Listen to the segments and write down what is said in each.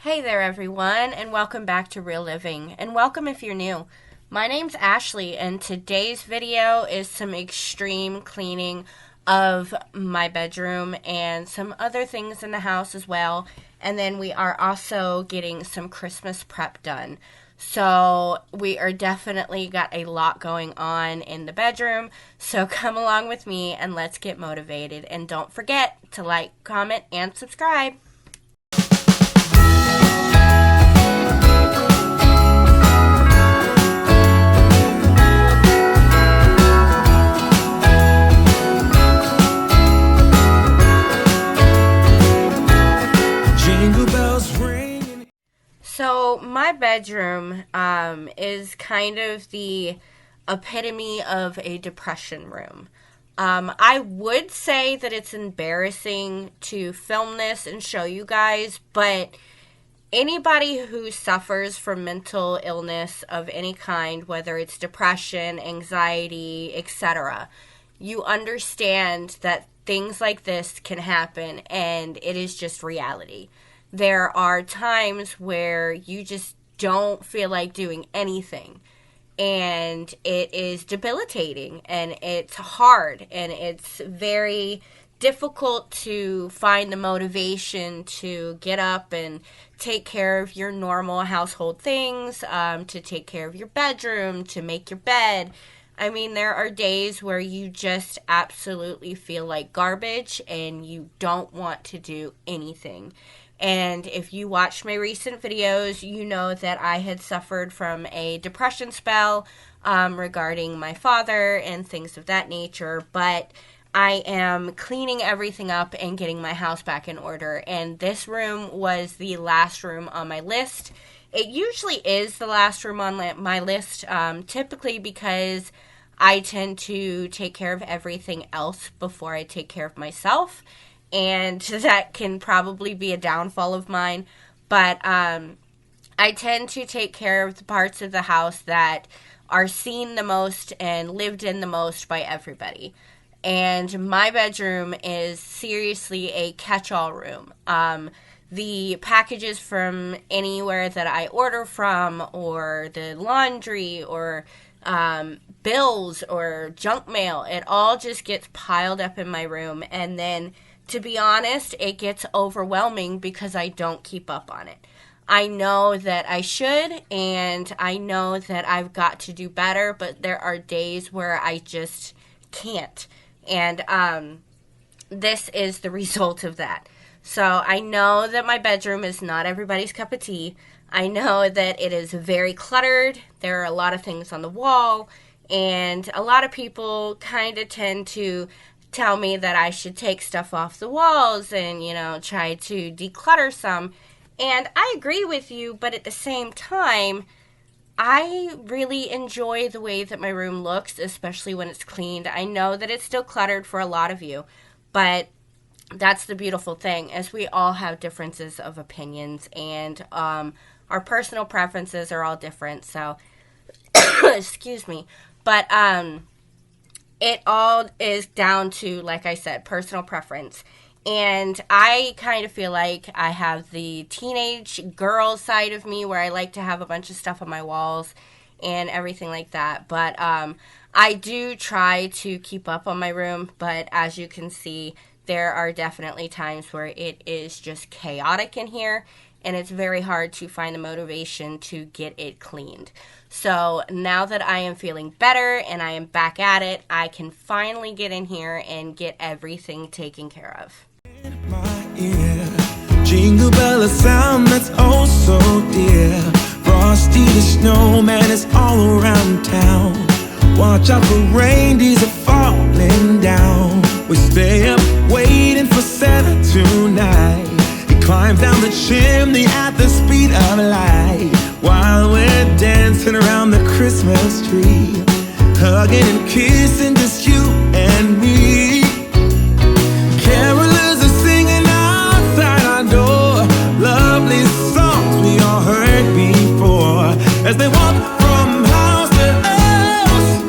Hey there, everyone, and welcome back to Real Living, and welcome if you're new. My name's Ashley, and today's video is some extreme cleaning of my bedroom and some other things in the house as well. And then we are also getting some Christmas prep done. So we are definitely got a lot going on in the bedroom. So come along with me and let's get motivated. And don't forget to like, comment, and subscribe. So my bedroom is kind of the epitome of a depression room. I would say that it's embarrassing to film this and show you guys, but anybody who suffers from mental illness of any kind, whether it's depression, anxiety, etc., you understand that things like this can happen and it is just reality. There are times where you just don't feel like doing anything, and it is debilitating, and it's hard, and it's very difficult to find the motivation to get up and take care of your normal household things, to take care of your bedroom, to make your bed. I mean, there are days where you just absolutely feel like garbage, and you don't want to do anything. And if you watched my recent videos, you know that I had suffered from a depression spell regarding my father and things of that nature. But I am cleaning everything up and getting my house back in order. And this room was the last room on my list. It usually is the last room on my list, typically because I tend to take care of everything else before I take care of myself. And that can probably be a downfall of mine. But I tend to take care of the parts of the house that are seen the most and lived in the most by everybody. And my bedroom is seriously a catch-all room. The packages from anywhere that I order from, or the laundry, or bills, or junk mail, it all just gets piled up in my room. And then, to be honest, it gets overwhelming because I don't keep up on it. I know that I should, and I know that I've got to do better, but there are days where I just can't. And this is the result of that. So I know that my bedroom is not everybody's cup of tea. I know that it is very cluttered. There are a lot of things on the wall, and a lot of people kind of tend to tell me that I should take stuff off the walls and, try to declutter some. And I agree with you, but at the same time, I really enjoy the way that my room looks, especially when it's cleaned. I know that it's still cluttered for a lot of you, but that's the beautiful thing, is we all have differences of opinions, and our personal preferences are all different. So, excuse me. But it all is down to, like I said, personal preference. And I kind of feel like I have the teenage girl side of me where I like to have a bunch of stuff on my walls and everything like that. But I do try to keep up on my room. But as you can see, there are definitely times where it is just chaotic in here. And it's very hard to find the motivation to get it cleaned. So now that I am feeling better and I am back at it, I can finally get in here and get everything taken care of. In my ear, jingle bell, a sound that's oh so dear. Frosty the snowman is all around town. Watch out for reindeers are falling down. We stay up waiting for Santa tonight. Climbs down the chimney at the speed of light, while we're dancing around the Christmas tree, hugging and kissing just you and me. Carolers are singing outside our door, lovely songs we all heard before, as they walk from house to house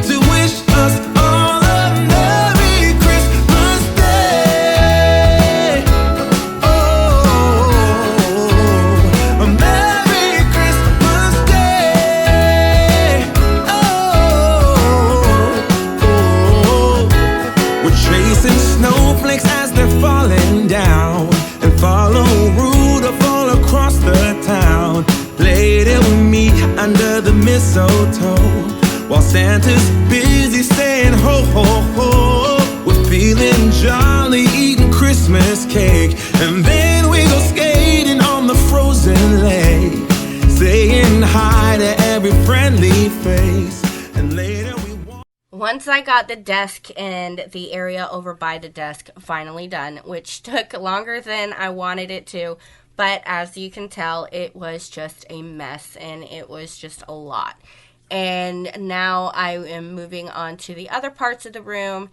to wish us all a Merry Christmas Day. Oh, old Rudolph all across the town. Played it with me under the mistletoe, while Santa's busy saying ho ho ho. We're feeling jolly, eating Christmas cake, and then we go skating on the frozen lake, saying hi to every friendly face. And later we once I got the desk and the area over by the desk finally done, which took longer than I wanted it to, but as you can tell, it was just a mess and it was just a lot. And now I am moving on to the other parts of the room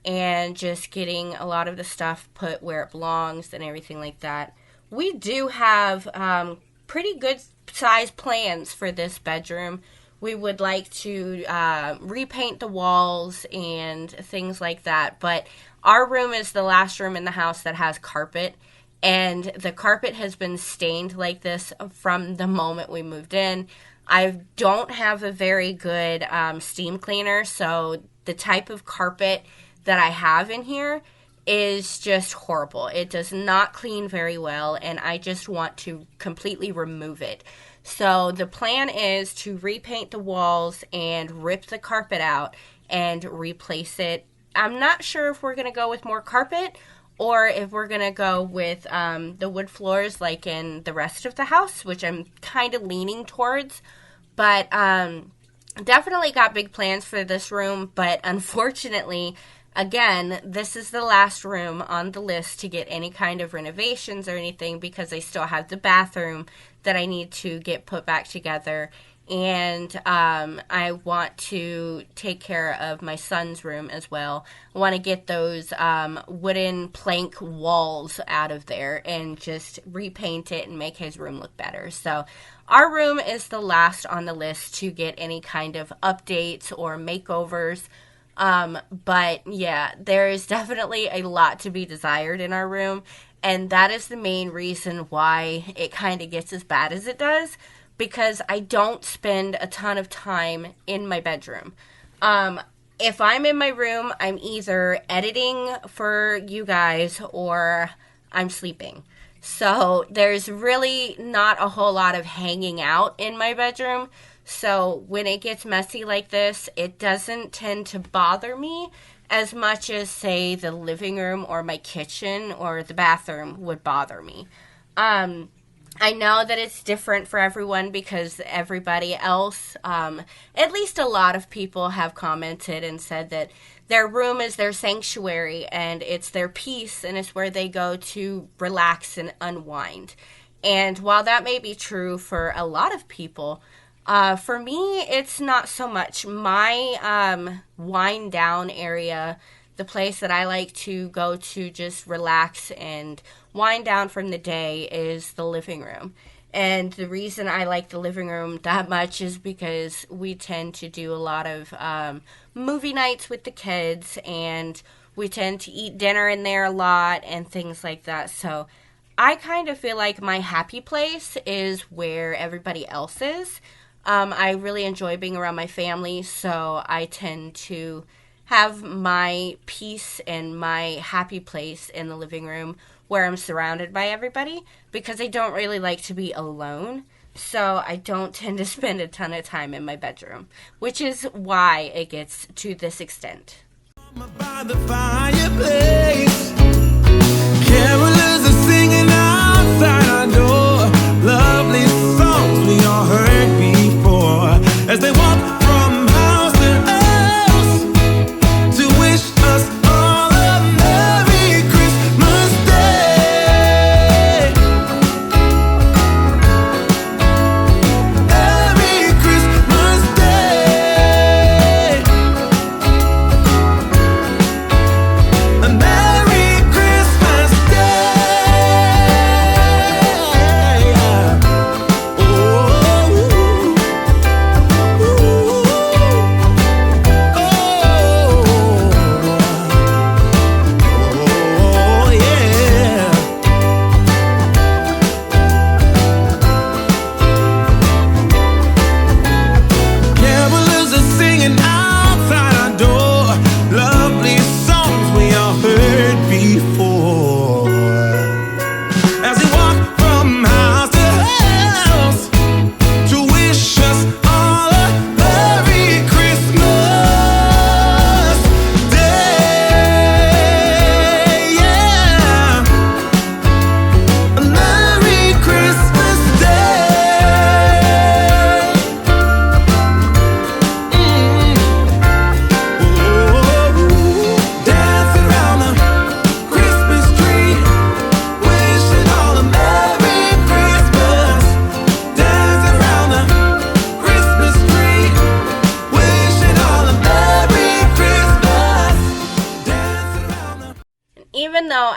and just getting a lot of the stuff put where it belongs and everything like that. We do have pretty good size plans for this bedroom. We would like to repaint the walls and things like that. But our room is the last room in the house that has carpet. And the carpet has been stained like this from the moment we moved in. I don't have a very good steam cleaner. So the type of carpet that I have in here is just horrible. It does not clean very well. And I just want to completely remove it. So the plan is to repaint the walls and rip the carpet out and replace it. I'm not sure if we're going to go with more carpet or if we're going to go with the wood floors like in the rest of the house, which I'm kind of leaning towards. But definitely got big plans for this room. But unfortunately, again, this is the last room on the list to get any kind of renovations or anything because I still have the bathroom that I need to get put back together. And I want to take care of my son's room as well. I want to get those wooden plank walls out of there and just repaint it and make his room look better. So our room is the last on the list to get any kind of updates or makeovers. But yeah, there is definitely a lot to be desired in our room. And that is the main reason why it kind of gets as bad as it does, because I don't spend a ton of time in my bedroom. If I'm in my room, I'm either editing for you guys or I'm sleeping. So there's really not a whole lot of hanging out in my bedroom. So when it gets messy like this, it doesn't tend to bother me as much as, say, the living room or my kitchen or the bathroom would bother me. I know that it's different for everyone because everybody else, at least a lot of people have commented and said that their room is their sanctuary and it's their peace and it's where they go to relax and unwind. And while that may be true for a lot of people, for me, it's not so much. My wind down area, the place that I like to go to just relax and wind down from the day, is the living room. And the reason I like the living room that much is because we tend to do a lot of movie nights with the kids, and we tend to eat dinner in there a lot and things like that. So I kind of feel like my happy place is where everybody else is. I really enjoy being around my family, so I tend to have my peace and my happy place in the living room where I'm surrounded by everybody, because I don't really like to be alone. So I don't tend to spend a ton of time in my bedroom, which is why it gets to this extent. by the fireplace, carolers are singing outside our door, lovely songs we all heard before, as they walk from house to house to wish us all a Merry Christmas Day. Merry Christmas Day. A Merry Christmas Day.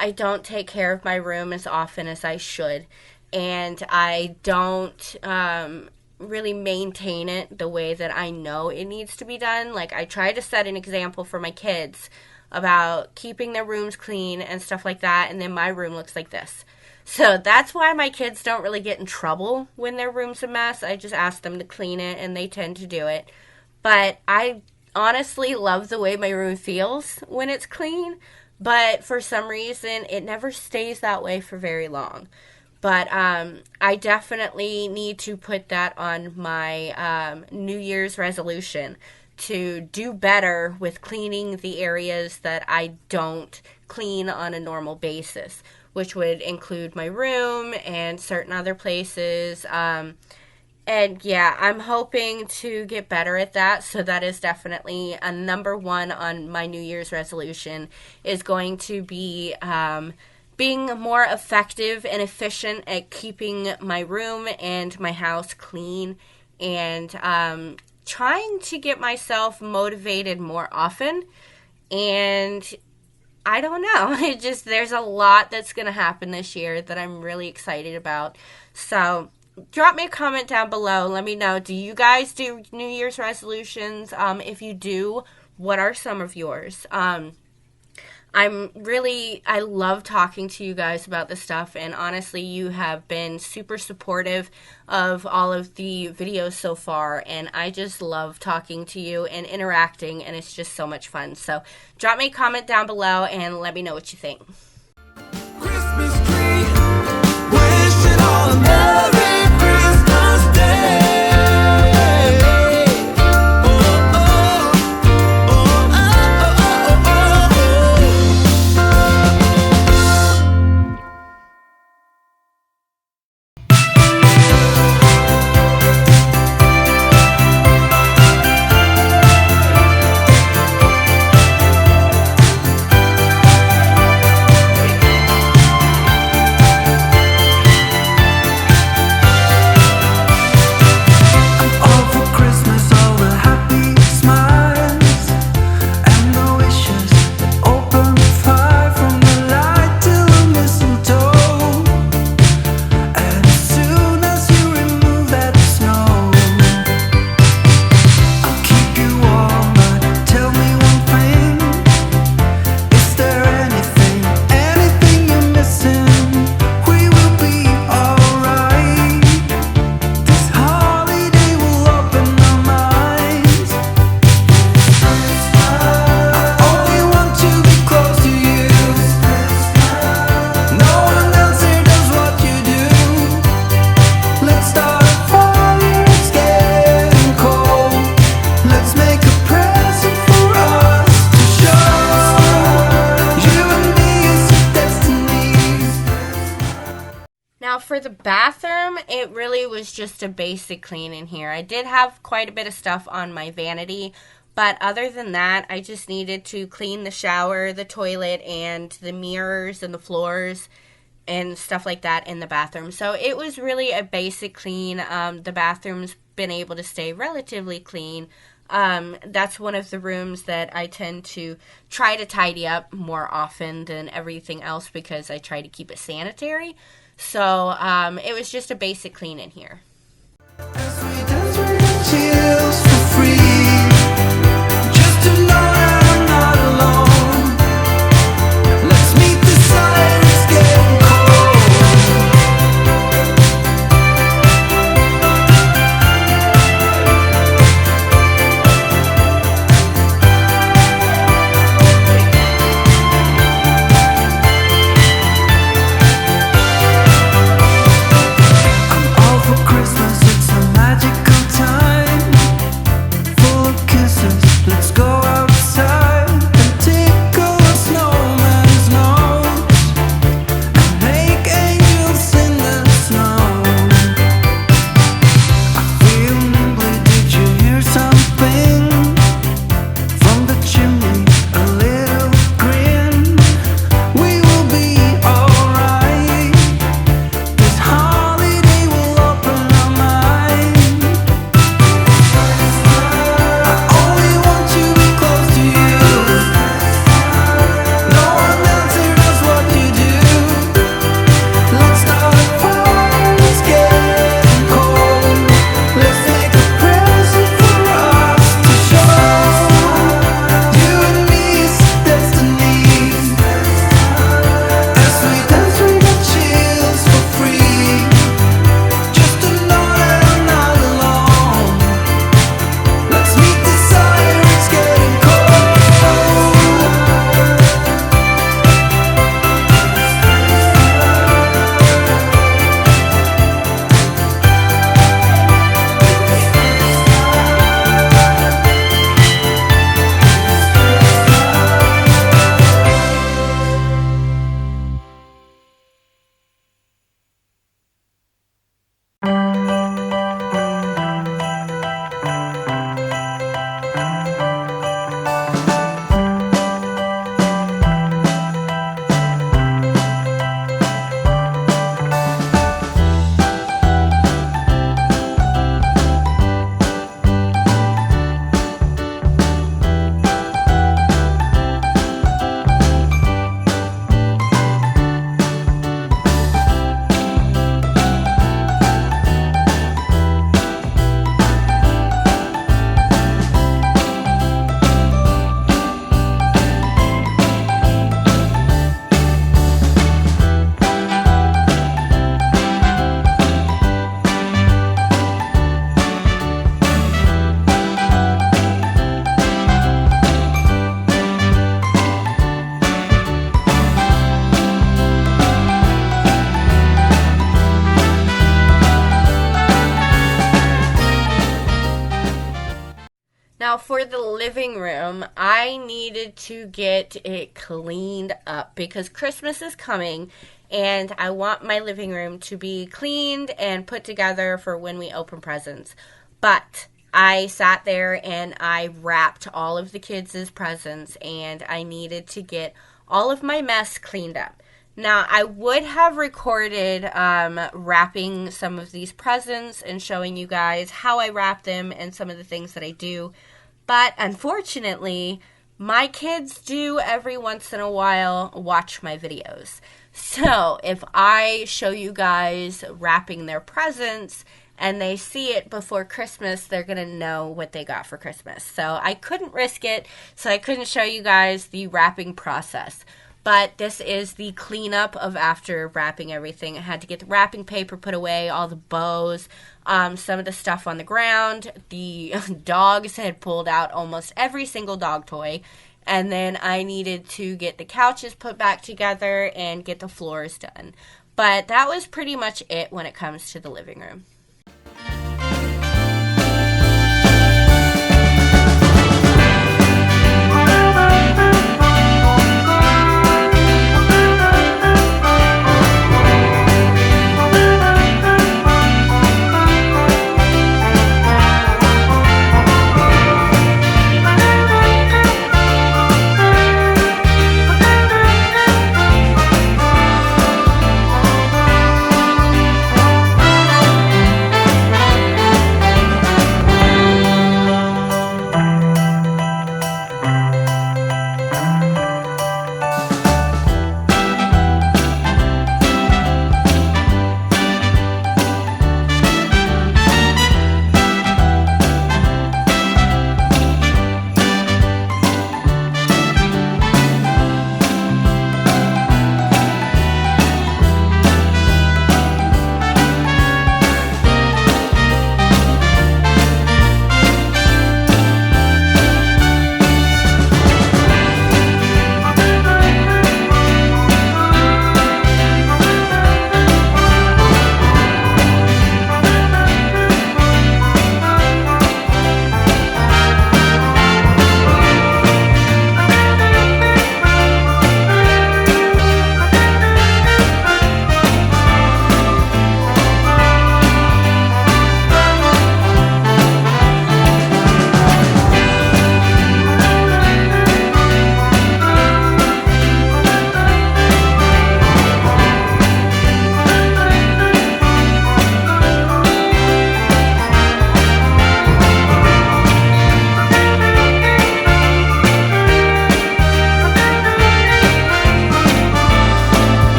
I don't take care of my room as often as I should, and I don't really maintain it the way that I know it needs to be done. Like, I try to set an example for my kids about keeping their rooms clean and stuff like that, and then my room looks like this. So that's why my kids don't really get in trouble when their room's a mess. I just ask them to clean it, and they tend to do it. But I honestly love the way my room feels when it's clean, but for some reason it never stays that way for very long. But I definitely need to put that on my New Year's resolution to do better with cleaning the areas that I don't clean on a normal basis, which would include my room and certain other places. And yeah, I'm hoping to get better at that. So that is definitely a number one on my New Year's resolution, is going to be being more effective and efficient at keeping my room and my house clean, and trying to get myself motivated more often. And I don't know. There's a lot that's going to happen this year that I'm really excited about. So drop me a comment down below. Let me know, do you guys do New Year's resolutions? If you do, what are some of yours? I love talking to you guys about this stuff, and honestly, you have been super supportive of all of the videos so far, and I just love talking to you and interacting, and it's just so much fun. So drop me a comment down below and let me know what you think. Christmas tree, wishing all a Merry Christmas Day. For the bathroom, it really was just a basic clean in here. I did have quite a bit of stuff on my vanity, but other than that, I just needed to clean the shower, the toilet, and the mirrors and the floors and stuff like that in the bathroom. So it was really a basic clean. The bathroom's been able to stay relatively clean. That's one of the rooms that I tend to try to tidy up more often than everything else because I try to keep it sanitary. So it was just a basic clean in here. Christmas, it's a magical time. Now, for the living room, I needed to get it cleaned up because Christmas is coming and I want my living room to be cleaned and put together for when we open presents. But I sat there and I wrapped all of the kids' presents and I needed to get all of my mess cleaned up. Now, I would have recorded wrapping some of these presents and showing you guys how I wrap them and some of the things that I do. But unfortunately, my kids do every once in a while watch my videos. So if I show you guys wrapping their presents and they see it before Christmas, they're going to know what they got for Christmas. So I couldn't risk it, so I couldn't show you guys the wrapping process. But this is the cleanup of after wrapping everything. I had to get the wrapping paper put away, all the bows, some of the stuff on the ground. The dogs had pulled out almost every single dog toy. And then I needed to get the couches put back together and get the floors done. But that was pretty much it when it comes to the living room.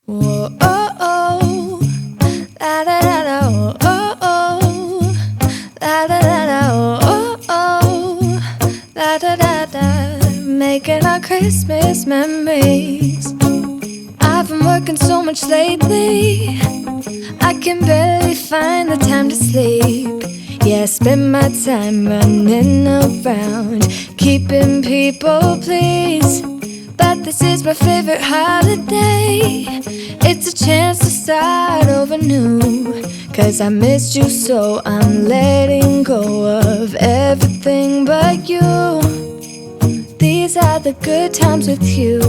Whoa, oh, oh, la da da da, oh, oh, oh, la da da da, oh, oh, oh, la da da da, making our Christmas memories. I've been working so much lately, I can barely find the time to sleep. Yeah, I spend my time running around, keeping people pleased. But this is my favorite holiday. It's a chance to start over new. 'Cause I missed you, so I'm letting go of everything but you. These are the good times with you.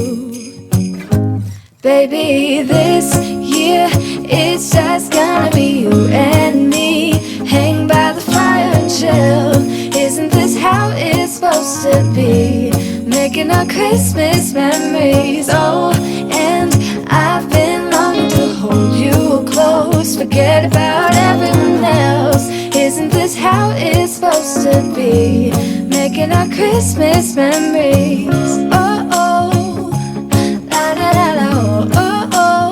Baby, this year it's just gonna be you and me. Hang by the fire and chill. Isn't this how it's supposed to be? Making our Christmas memories. Oh, and I've been longing to hold you close. Forget about everyone else. Isn't this how it's supposed to be? Making our Christmas memories. Oh, oh, la da da da, oh, oh,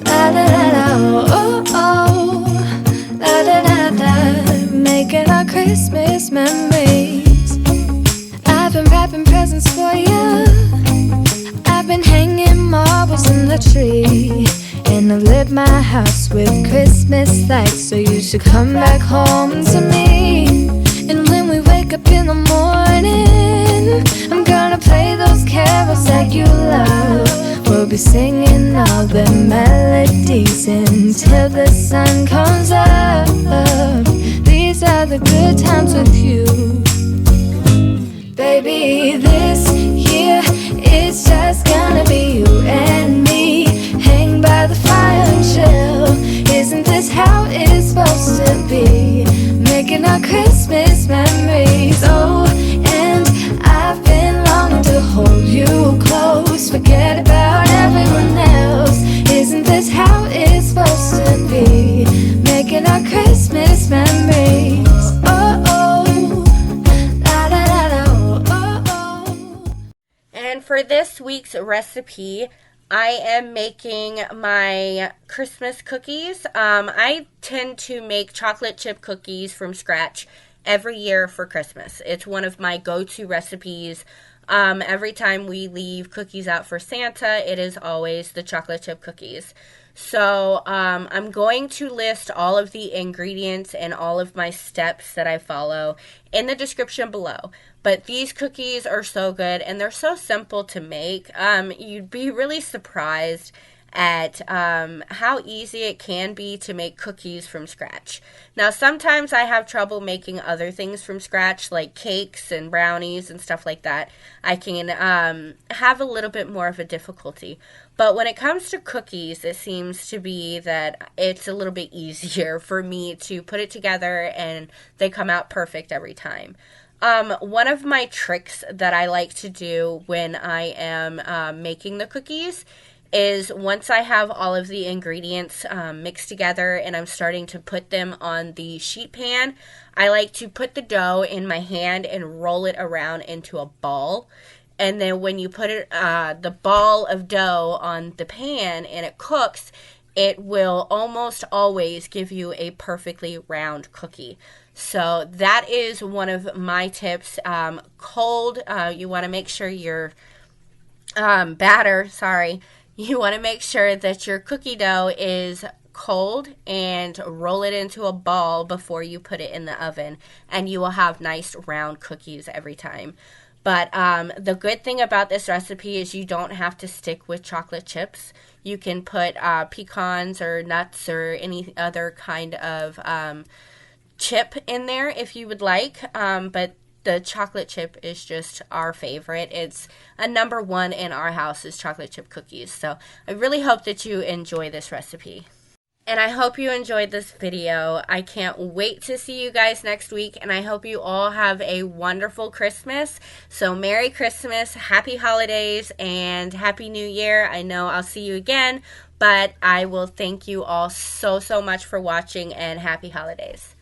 la da da da, oh, oh, la da da da. Making our Christmas memories. I've been wrapping presents for you. I've been hanging marbles in the tree. And I've lit my house with Christmas lights, so you should come back home to me. And when we wake up in the morning, I'm gonna play those carols that you love. We'll be singing all the melodies until the sun comes up. These are the good times with you. Baby, this year it's just gonna be you and me. Hang by the fire and chill. Isn't this how it's supposed to be? Making our Christmas memories. Oh, and I've been longing to hold you close. Forget about everyone else. Isn't this how it's supposed to be? Making our Christmas memories. Oh, oh, la da da da, oh, oh. And for this week's recipe, I am making my Christmas cookies. I tend to make chocolate chip cookies from scratch every year for Christmas. It's one of my go-to recipes. Every time we leave cookies out for Santa, it is always the chocolate chip cookies. So I'm going to list all of the ingredients and all of my steps that I follow in the description below. But these cookies are so good and they're so simple to make. You'd be really surprised at how easy it can be to make cookies from scratch. Now, sometimes I have trouble making other things from scratch, like cakes and brownies and stuff like that. I can have a little bit more of a difficulty. But when it comes to cookies, it seems to be that it's a little bit easier for me to put it together and they come out perfect every time. One of my tricks that I like to do when I am making the cookies is once I have all of the ingredients mixed together and I'm starting to put them on the sheet pan, I like to put the dough in my hand and roll it around into a ball. And then when you put it, the ball of dough on the pan and it cooks, it will almost always give you a perfectly round cookie. So that is one of my tips. Cold, you want to make sure your you want to make sure that your cookie dough is cold and roll it into a ball before you put it in the oven, and you will have nice round cookies every time. But the good thing about this recipe is you don't have to stick with chocolate chips. You can put pecans or nuts or any other kind of chip in there if you would like, but the chocolate chip is just our favorite. It's a number one in our house is chocolate chip cookies. So I really hope that you enjoy this recipe. And I hope you enjoyed this video. I can't wait to see you guys next week, and I hope you all have a wonderful Christmas. So Merry Christmas, Happy Holidays, and Happy New Year. I know I'll see you again, but I will thank you all so much for watching, and Happy Holidays.